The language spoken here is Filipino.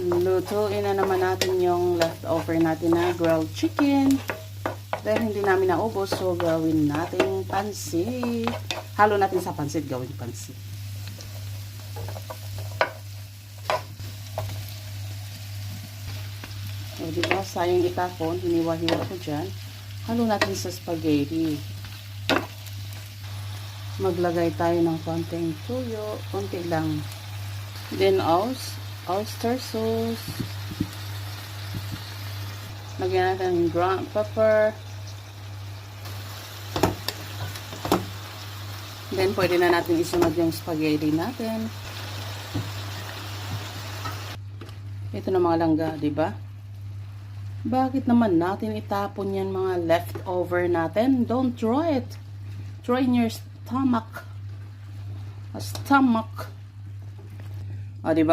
Lutuin na naman natin yung leftover natin na grilled chicken. Dahil hindi namin naubos, so gawin natin pansit. Halo natin sa pansit, gawin pansit. O, diba? Sayang itapon, hiniwa-hiwa ko dyan. Halo natin sa spaghetti. Maglagay tayo ng konting tuyo, konti lang. Then oyster sauce. Lagyan natin ng ground pepper. Then pwede na natin isunod yung spaghetti natin. Ito na mga langga, di ba? Bakit naman natin itapon yan mga leftover natin? Don't throw it. Throw in your stomach. A stomach. O, di ba?